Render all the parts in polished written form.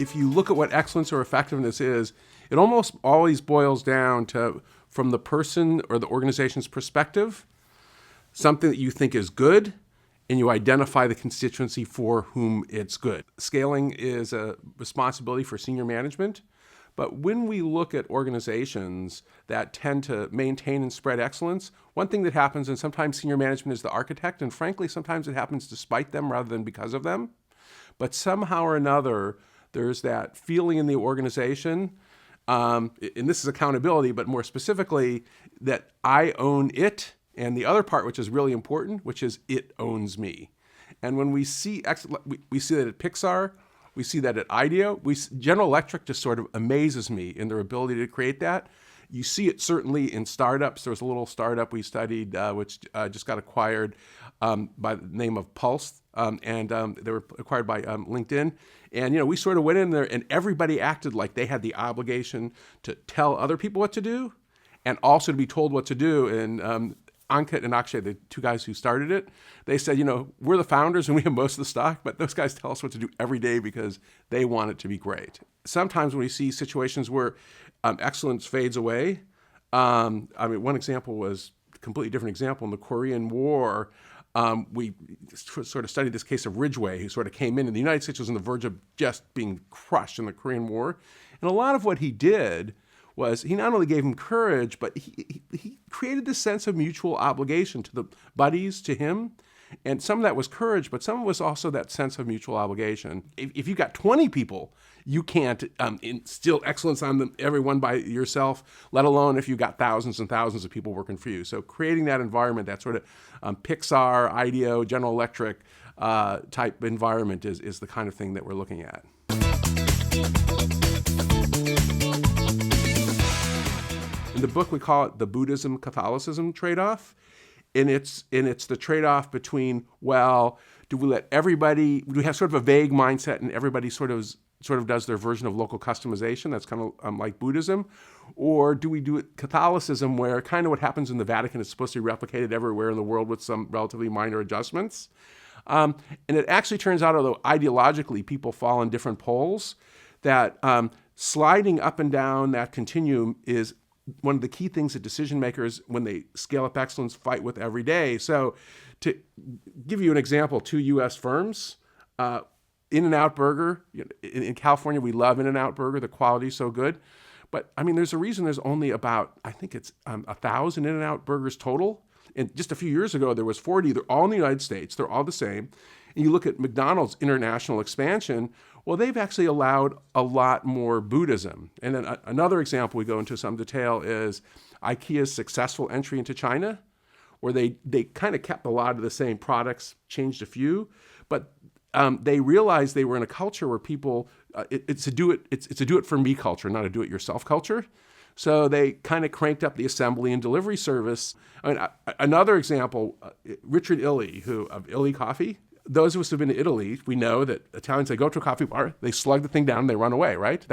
if you look at what excellence or effectiveness is, it almost always boils down to, from the person or the organization's perspective, something that you think is good, and you identify the constituency for whom it's good. Scaling is a responsibility for senior management, but when we look at organizations that tend to maintain and spread excellence, one thing that happens, and sometimes senior management is the architect, and frankly, sometimes it happens despite them rather than because of them, but somehow or another, there's that feeling in the organization, and this is accountability, but more specifically, that I own it, and the other part, which is really important, which is it owns me. And when we see we see that at Pixar, we see that at IDEO, General Electric just sort of amazes me in their ability to create that. You see it certainly in startups. There was a little startup we studied, which just got acquired by the name of Pulse, and they were acquired by LinkedIn. And we sort of went in there, and everybody acted like they had the obligation to tell other people what to do, and also to be told what to do. And Ankit and Akshay, the two guys who started it, they said, we're the founders and we have most of the stock, but those guys tell us what to do every day because they want it to be great. Sometimes when we see situations where excellence fades away, one example was a completely different example. In the Korean War, we sort of studied this case of Ridgway, who sort of came in, and the United States was on the verge of just being crushed in the Korean War. And a lot of what he did was he not only gave him courage, but he created this sense of mutual obligation to the buddies, to him. And some of that was courage, but some of it was also that sense of mutual obligation. If you've got 20 people, you can't instill excellence on them, everyone by yourself, let alone if you've got thousands and thousands of people working for you. So creating that environment, that sort of Pixar, IDEO, General Electric type environment is the kind of thing that we're looking at. In the book, we call it the Buddhism-Catholicism trade-off. And it's the trade-off between, do we have sort of a vague mindset and everybody sort of does their version of local customization, that's kind of like Buddhism, or do we do it Catholicism, where kind of what happens in the Vatican is supposed to be replicated everywhere in the world with some relatively minor adjustments? And it actually turns out, although ideologically people fall on different poles, that sliding up and down that continuum is one of the key things that decision makers, when they scale up excellence, fight with every day. So to give you an example, 2 U.S. firms, In-N-Out Burger, in California, we love In-N-Out Burger. The quality's so good. But there's a reason there's only about, I think it's 1,000 In-N-Out Burgers total. And just a few years ago, there was 40. They're all in the United States. They're all the same. And you look at McDonald's international expansion, well, they've actually allowed a lot more Buddhism. And then another example we go into some detail is IKEA's successful entry into China, where they kind of kept a lot of the same products, changed a few, but they realized they were in a culture where people, it's a do it for me culture, not a do it yourself culture. So they kind of cranked up the assembly and delivery service. Another example, Richard Illy, of Illy Coffee. Those of us who've been to Italy, we know that Italians, they go to a coffee bar, they slug the thing down, and they run away, right?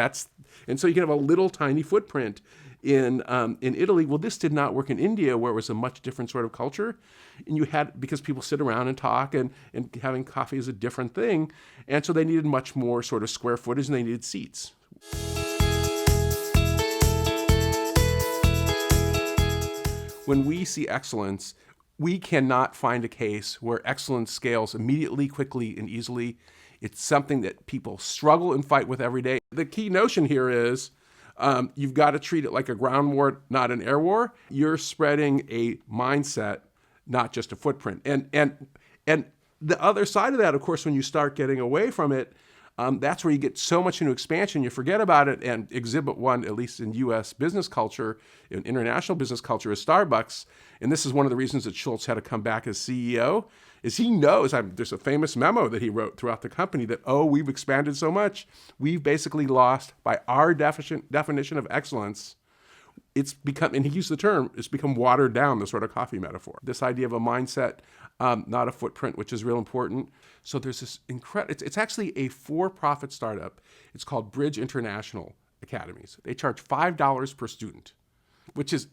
And so you can have a little tiny footprint in Italy. Well, this did not work in India, where it was a much different sort of culture. And because people sit around and talk, and having coffee is a different thing. And so they needed much more sort of square footage, and they needed seats. When we see excellence, we cannot find a case where excellence scales immediately, quickly, and easily. It's something that people struggle and fight with every day. The key notion here is you've got to treat it like a ground war, not an air war. You're spreading a mindset, not just a footprint. And the other side of that, of course, when you start getting away from it, that's where you get so much into expansion, you forget about it. And exhibit one, at least in U.S. business culture, in international business culture, is Starbucks. And this is one of the reasons that Schultz had to come back as CEO, is he knows, there's a famous memo that he wrote throughout the company that, we've expanded so much, we've basically lost, by our definition of excellence, it's become, and he used the term, it's become watered down, the sort of coffee metaphor. This idea of a mindset, not a footprint, which is real important. So there's this it's actually a for-profit startup. It's called Bridge International Academies. They charge $5 per student, which is,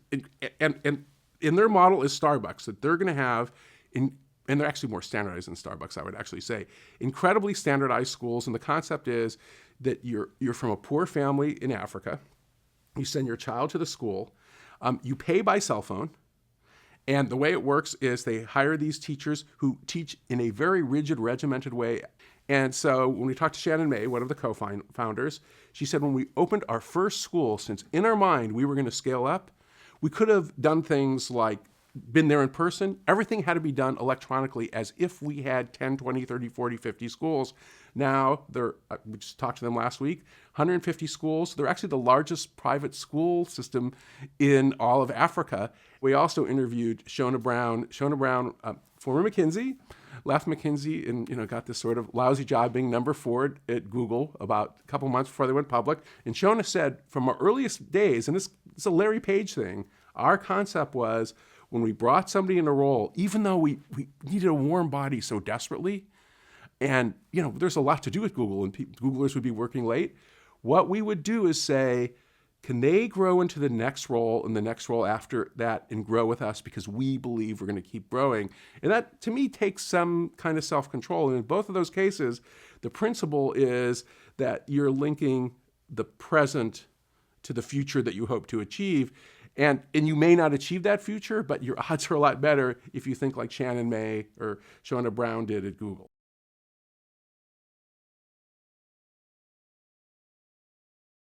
and in their model is Starbucks, that they're going to have, and they're actually more standardized than Starbucks, I would actually say, incredibly standardized schools. And the concept is that you're from a poor family in Africa. You send your child to the school. You pay by cell phone. And the way it works is they hire these teachers who teach in a very rigid, regimented way. And so when we talked to Shannon May, one of the co-founders, she said when we opened our first school, since in our mind we were going to scale up, we could have done things like been there in person. Everything had to be done electronically as if we had 10, 20, 30, 40, 50 schools. Now, we just talked to them last week, 150 schools. They're actually the largest private school system in all of Africa. We also interviewed Shona Brown. Shona Brown, former McKinsey, left McKinsey and got this sort of lousy job being number 4 at Google about a couple months before they went public. And Shona said from our earliest days, and this is a Larry Page thing, our concept was when we brought somebody in a role, even though we needed a warm body so desperately, and there's a lot to do at Google, and Googlers would be working late, what we would do is say, can they grow into the next role and the next role after that and grow with us because we believe we're going to keep growing? And that, to me, takes some kind of self-control. And in both of those cases, the principle is that you're linking the present to the future that you hope to achieve. And you may not achieve that future, but your odds are a lot better if you think like Shannon May or Shona Brown did at Google.